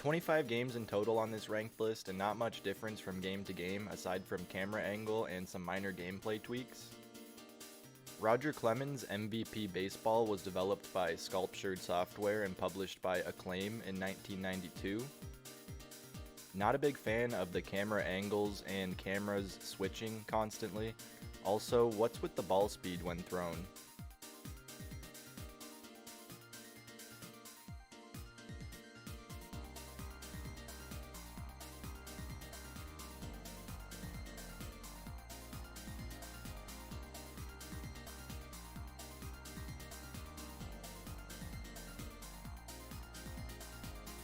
25 games in total on this ranked list, and not much difference from game to game aside from camera angle and some minor gameplay tweaks. Roger Clemens' MVP Baseball was developed by Sculptured Software and published by Acclaim in 1992. Not a big fan of the camera angles and cameras switching constantly. Also, what's with the ball speed when thrown?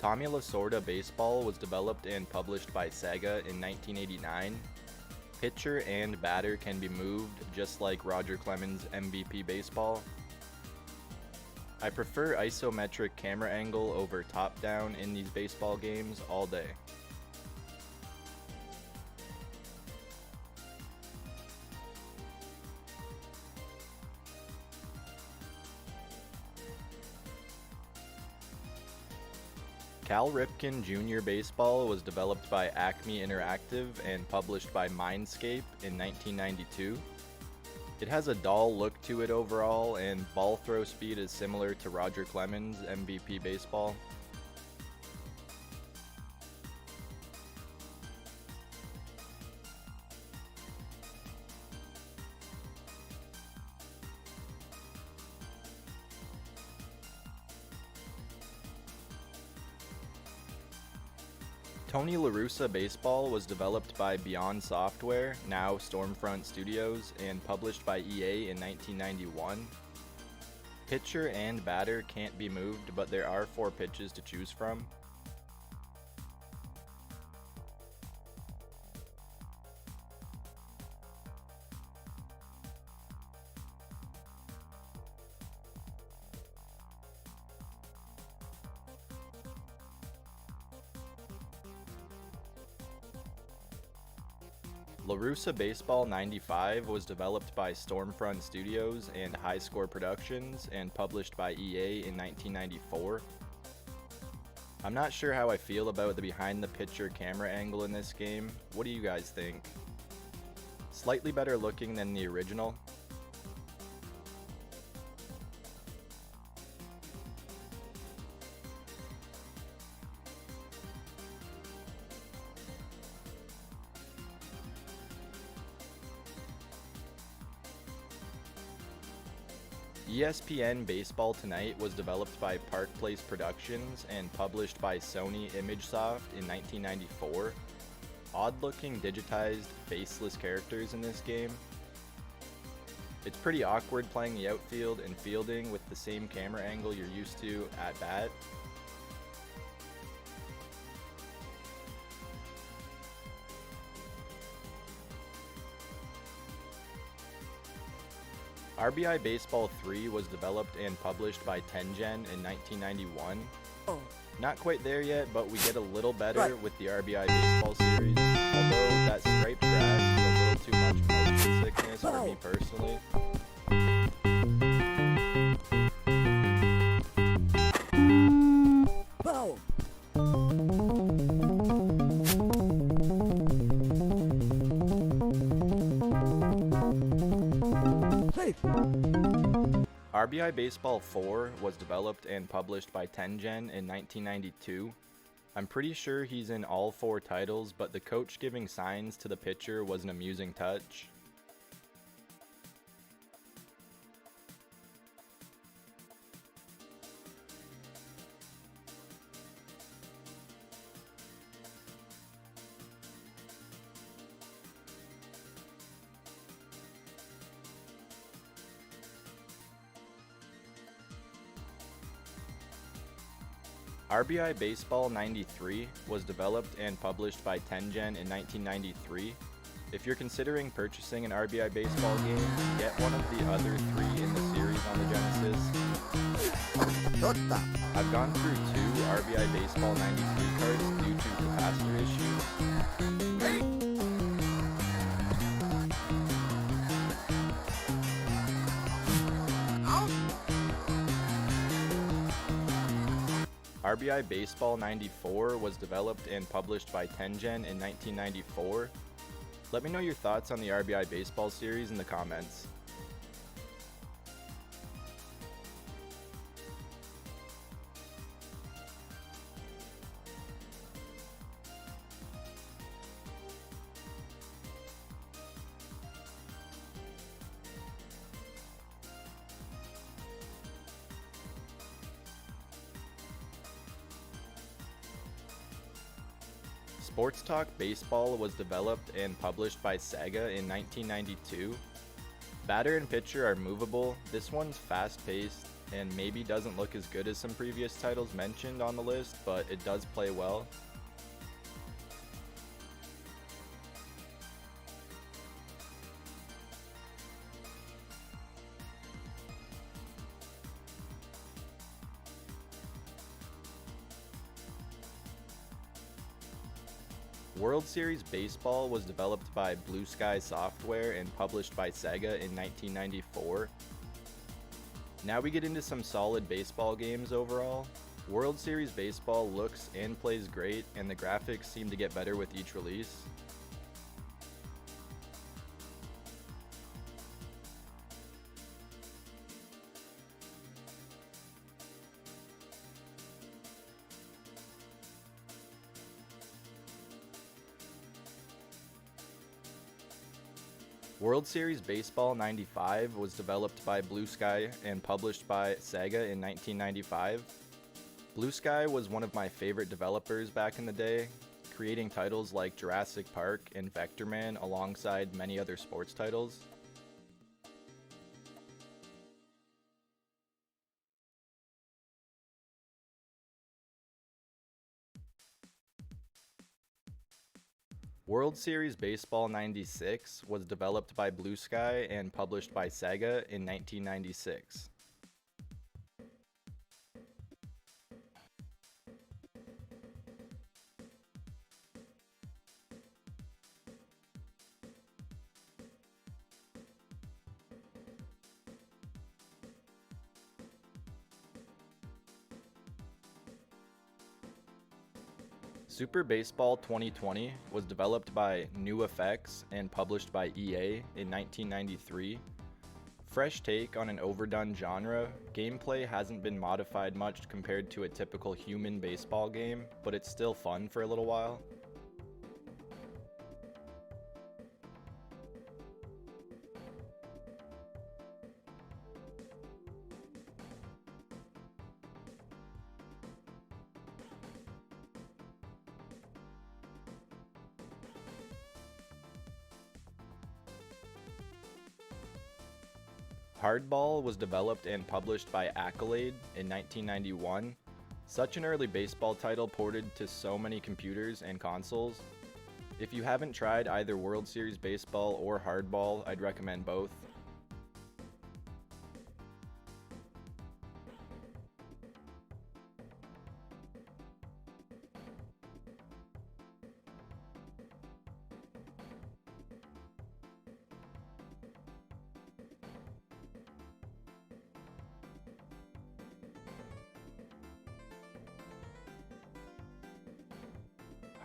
Tommy Lasorda Baseball was developed and published by Sega in 1989. Pitcher and batter can be moved, just like Roger Clemens' MVP Baseball. I prefer isometric camera angle over top-down in these baseball games all day. Cal Ripken Jr. Baseball was developed by Acme Interactive and published by Mindscape in 1992. It has a dull look to it overall, and ball throw speed is similar to Roger Clemens' MVP Baseball. Tony LaRussa Baseball was developed by Beyond Software, now Stormfront Studios, and published by EA in 1991. Pitcher and batter can't be moved, but there are 4 pitches to choose from. LaRussa Baseball 95 was developed by Stormfront Studios and High Score Productions and published by EA in 1994. I'm not sure how I feel about the behind the pitcher camera angle in this game. What do you guys think? Slightly better looking than the original. ESPN Baseball Tonight was developed by Park Place Productions and published by Sony ImageSoft in 1994. Odd-looking digitized, faceless characters in this game. It's pretty awkward playing the outfield and fielding with the same camera angle you're used to at bat. RBI Baseball 3 was developed and published by Tengen in 1991. Not quite there yet, but we get a little better with the RBI Baseball series, although that striped grass is a little too much motion sickness for me personally. RBI Baseball 4 was developed and published by Tengen in 1992. I'm pretty sure he's in all 4 titles, but the coach giving signs to the pitcher was an amusing touch. RBI Baseball 93 was developed and published by Tengen in 1993. If you're considering purchasing an RBI Baseball game, get one of the other 3 in the series on the Genesis. I've gone through 2 RBI Baseball 93 cards due to capacitor issues. RBI Baseball 94 was developed and published by Tengen in 1994. Let me know your thoughts on the RBI Baseball series in the comments. Sports Talk Baseball was developed and published by Sega in 1992. Batter and pitcher are movable. This one's fast-paced and maybe doesn't look as good as some previous titles mentioned on the list, but it does play well. World Series Baseball was developed by Blue Sky Software and published by Sega in 1994. Now we get into some solid baseball games overall. World Series Baseball looks and plays great, and the graphics seem to get better with each release. World Series Baseball 95 was developed by Blue Sky and published by Sega in 1995. Blue Sky was one of my favorite developers back in the day, creating titles like Jurassic Park and Vectorman alongside many other sports titles. World Series Baseball 96 was developed by Blue Sky and published by Sega in 1996. Super Baseball 2020 was developed by New Effects and published by EA in 1993. Fresh take on an overdone genre, gameplay hasn't been modified much compared to a typical human baseball game, but it's still fun for a little while. Hardball was developed and published by Accolade in 1991. Such an early baseball title ported to so many computers and consoles. If you haven't tried either World Series Baseball or Hardball, I'd recommend both.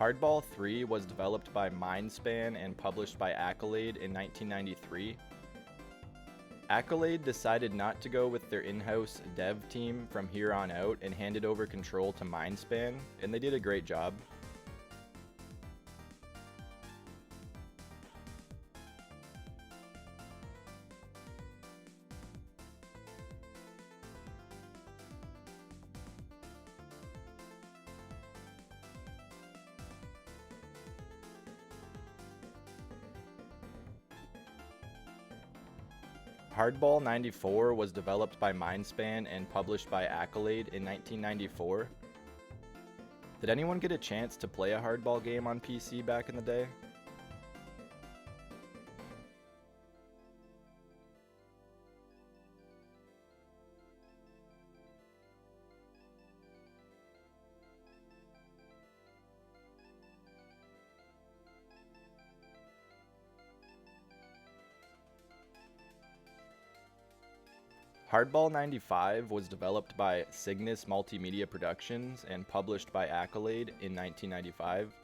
Hardball 3 was developed by Mindspan and published by Accolade in 1993. Accolade decided not to go with their in-house dev team from here on out and handed over control to Mindspan, and they did a great job. Hardball 94 was developed by Mindspan and published by Accolade in 1994. Did anyone get a chance to play a Hardball game on PC back in the day? Hardball 95 was developed by Cygnus Multimedia Productions and published by Accolade in 1995.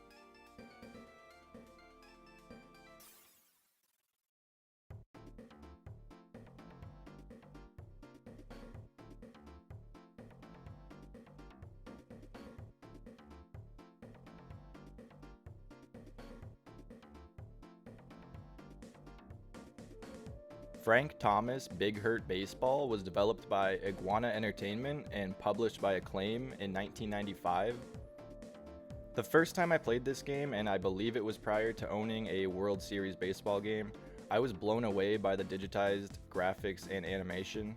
Frank Thomas Big Hurt Baseball was developed by Iguana Entertainment and published by Acclaim in 1995. The first time I played this game, and I believe it was prior to owning a World Series baseball game, I was blown away by the digitized graphics and animation.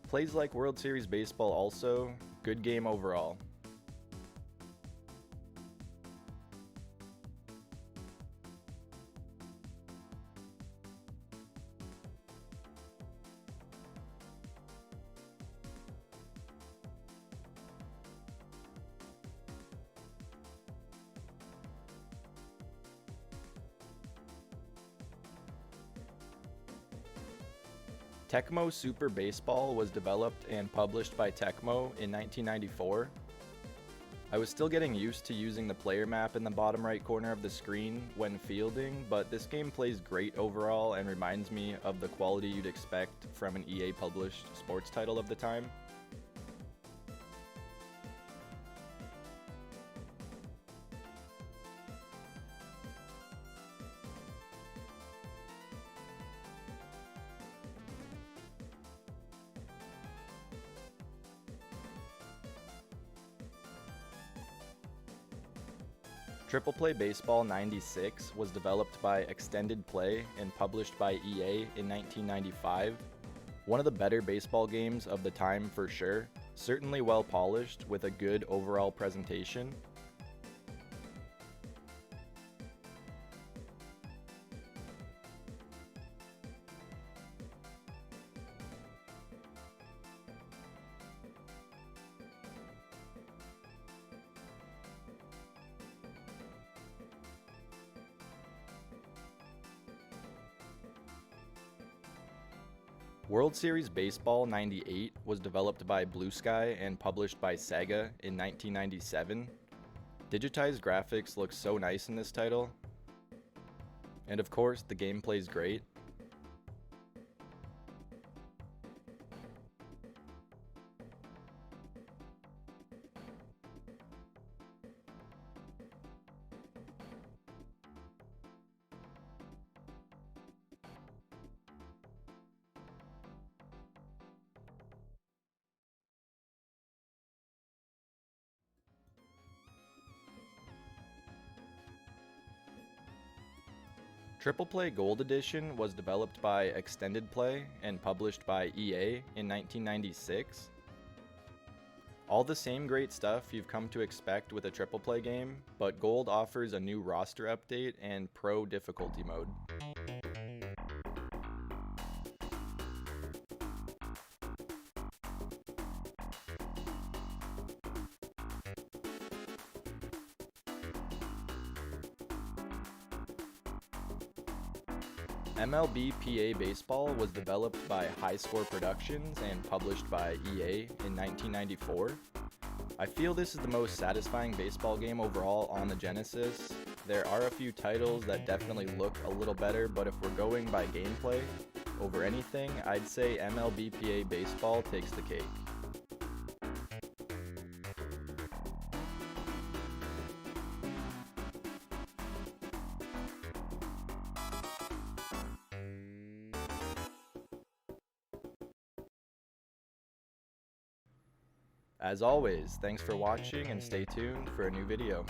Plays like World Series baseball also, good game overall. Tecmo Super Baseball was developed and published by Tecmo in 1994. I was still getting used to using the player map in the bottom right corner of the screen when fielding, but this game plays great overall and reminds me of the quality you'd expect from an EA published sports title of the time. Triple Play Baseball 96 was developed by Extended Play and published by EA in 1995. One of the better baseball games of the time for sure, certainly well polished with a good overall presentation. World Series Baseball 98 was developed by Blue Sky and published by Sega in 1997. Digitized graphics look so nice in this title. And of course, the gameplay is great. Triple Play Gold Edition was developed by Extended Play and published by EA in 1996. All the same great stuff you've come to expect with a Triple Play game, but Gold offers a new roster update and Pro difficulty mode. MLB PA Baseball was developed by High Score Productions and published by EA in 1994. I feel this is the most satisfying baseball game overall on the Genesis. There are a few titles that definitely look a little better, but if we're going by gameplay over anything, I'd say MLB PA Baseball takes the cake. As always, thanks for watching and stay tuned for a new video.